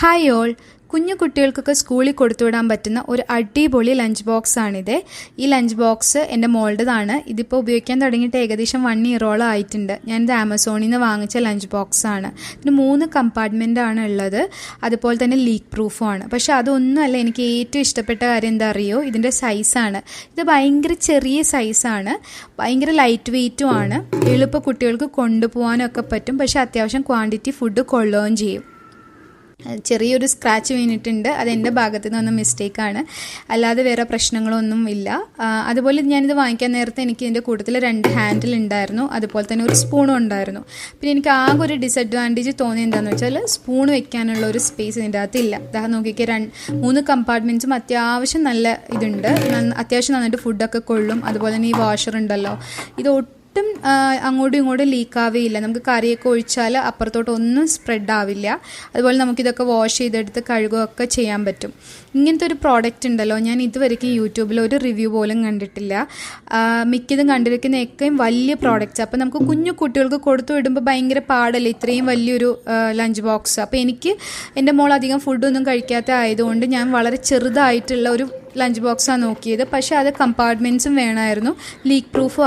Hi all, കുഞ്ഞു കുട്ടികൾക്കൊക്കെ സ്കൂളിൽ കൊടുത്തുവിടാൻ പറ്റുന്ന ഒരു അടിപൊളി ലഞ്ച് ബോക്സ് ആണിത്. ഈ ലഞ്ച് ബോക്സ് എൻ്റെ മോളുടേതാണ്. ഇതിപ്പോൾ ഉപയോഗിക്കാൻ തുടങ്ങിയിട്ട് ഏകദേശം 1 ഇയറോളം ആയിട്ടുണ്ട്. ഞാനിത് ആമസോണിൽ നിന്ന് വാങ്ങിച്ച ലഞ്ച് ബോക്സ് ആണ്. ഇതിന് 3 കമ്പാർട്ട്മെൻ്റ് ആണ് ഉള്ളത്. അതുപോലെ തന്നെ ലീക്ക് പ്രൂഫും ആണ്. പക്ഷേ അതൊന്നുമല്ല, എനിക്ക് ഏറ്റവും ഇഷ്ടപ്പെട്ട കാര്യം എന്താ അറിയോ, ഇതിൻ്റെ സൈസാണ്. ഇത് ഭയങ്കര ചെറിയ സൈസാണ്, ഭയങ്കര ലൈറ്റ് വെയ്റ്റും ആണ്. എളുപ്പം കുട്ടികൾക്ക് കൊണ്ടുപോകാനൊക്കെ പറ്റും. പക്ഷേ അത്യാവശ്യം ക്വാണ്ടിറ്റി ഫുഡ് കൊള്ളുകയും ചെയ്യും. ചെറിയൊരു സ്ക്രാച്ച് വീണിട്ടുണ്ട്, അതെൻ്റെ ഭാഗത്തു നിന്ന് വന്ന മിസ്റ്റേക്കാണ്, അല്ലാതെ വേറെ പ്രശ്നങ്ങളൊന്നും ഇല്ല. അതുപോലെ ഞാനിത് വാങ്ങിക്കാൻ നേരത്തെ എനിക്ക് ഇതിൻ്റെ കൂട്ടത്തിൽ 2 ഹാൻഡിൽ ഉണ്ടായിരുന്നു, അതുപോലെ തന്നെ ഒരു സ്പൂണും ഉണ്ടായിരുന്നു. പിന്നെ എനിക്ക് ആകെ ഒരു ഡിസഡ്വാൻറ്റേജ് തോന്നിയത് എന്താണെന്ന് വെച്ചാൽ സ്പൂൺ വെക്കാനുള്ള ഒരു സ്പേസ് ഇതിൻ്റെ അകത്തില്ല. അതാ നോക്കിയൊക്കെ 3 കമ്പാർട്ട്മെൻറ്റ്സും അത്യാവശ്യം നല്ല ഇതുണ്ട്, അത്യാവശ്യം നന്നായിട്ട് ഫുഡൊക്കെ കൊള്ളും. അതുപോലെ തന്നെ ഈ വാഷർ ഉണ്ടല്ലോ, ഇത് ഒട്ടും അങ്ങോട്ടും ഇങ്ങോട്ടും ലീക്കാവേയില്ല. നമുക്ക് കറിയൊക്കെ ഒഴിച്ചാൽ അപ്പുറത്തോട്ടൊന്നും സ്പ്രെഡ് ആവില്ല. അതുപോലെ നമുക്കിതൊക്കെ വാഷ് ചെയ്തെടുത്ത് കഴുകുകയൊക്കെ ചെയ്യാൻ പറ്റും. ഇങ്ങനത്തെ ഒരു പ്രോഡക്റ്റ് ഉണ്ടല്ലോ, ഞാൻ ഇതുവരെയ്ക്കും യൂട്യൂബിൽ ഒരു റിവ്യൂ പോലും കണ്ടിട്ടില്ല. മിക്കതും കണ്ടിരിക്കുന്നതൊക്കെയും വലിയ പ്രോഡക്റ്റ്സ്. അപ്പോൾ നമുക്ക് കുഞ്ഞു കുട്ടികൾക്ക് കൊടുത്തു വിടുമ്പോൾ ഭയങ്കര പാടല്ലേ ഇത്രയും വലിയൊരു ലഞ്ച് ബോക്സ്. അപ്പോൾ എനിക്ക് എൻ്റെ മോൾ അധികം ഫുഡൊന്നും കഴിക്കാത്ത ആയതുകൊണ്ട് ഞാൻ വളരെ ചെറുതായിട്ടുള്ള ഒരു ലഞ്ച് ബോക്സാണ് നോക്കിയത്. പക്ഷേ അത് കമ്പാർട്ട്മെൻറ്റ്സും വേണമായിരുന്നു, ലീക്ക് പ്രൂഫും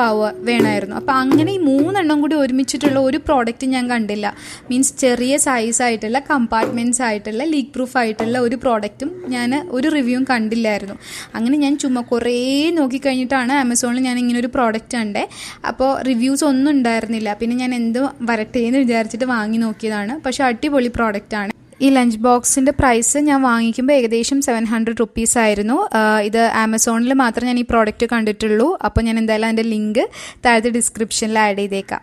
വേണമായിരുന്നു. അപ്പോൾ അങ്ങനെ ഈ 3 എണ്ണം കൂടി ഒരുമിച്ചിട്ടുള്ള ഒരു പ്രോഡക്റ്റ് ഞാൻ കണ്ടില്ല. മീൻസ് ചെറിയ സൈസായിട്ടുള്ള കമ്പാർട്ട്മെൻറ്റ്സ് ആയിട്ടുള്ള ലീക്ക് പ്രൂഫ് ആയിട്ടുള്ള ഒരു പ്രോഡക്റ്റും ഞാൻ ഒരു റിവ്യൂവും കണ്ടില്ലായിരുന്നു. അങ്ങനെ ഞാൻ ചുമ്മാ കുറേ നോക്കിക്കഴിഞ്ഞിട്ടാണ് ആമസോണിൽ ഞാൻ ഇങ്ങനെ ഒരു പ്രോഡക്റ്റ് കണ്ടേ. അപ്പോൾ റിവ്യൂസ് ഒന്നും ഉണ്ടായിരുന്നില്ല. പിന്നെ ഞാൻ എന്ത് വരട്ടെ എന്ന് വിചാരിച്ചിട്ട് വാങ്ങി നോക്കിയതാണ്. പക്ഷേ അടിപൊളി പ്രോഡക്റ്റാണ്. ഈ ലഞ്ച് ബോക്സിൻ്റെ പ്രൈസ് ഞാൻ വാങ്ങിക്കുമ്പോൾ ഏകദേശം 700 റുപ്പീസ് ആയിരുന്നു. ഇത് ആമസോണിൽ മാത്രമേ ഞാൻ ഈ പ്രോഡക്റ്റ് കണ്ടിട്ടുള്ളൂ. അപ്പോൾ ഞാൻ എന്തായാലും അതിൻ്റെ ലിങ്ക് താഴത്തെ ഡിസ്ക്രിപ്ഷനിൽ ആഡ് ചെയ്തേക്കാം.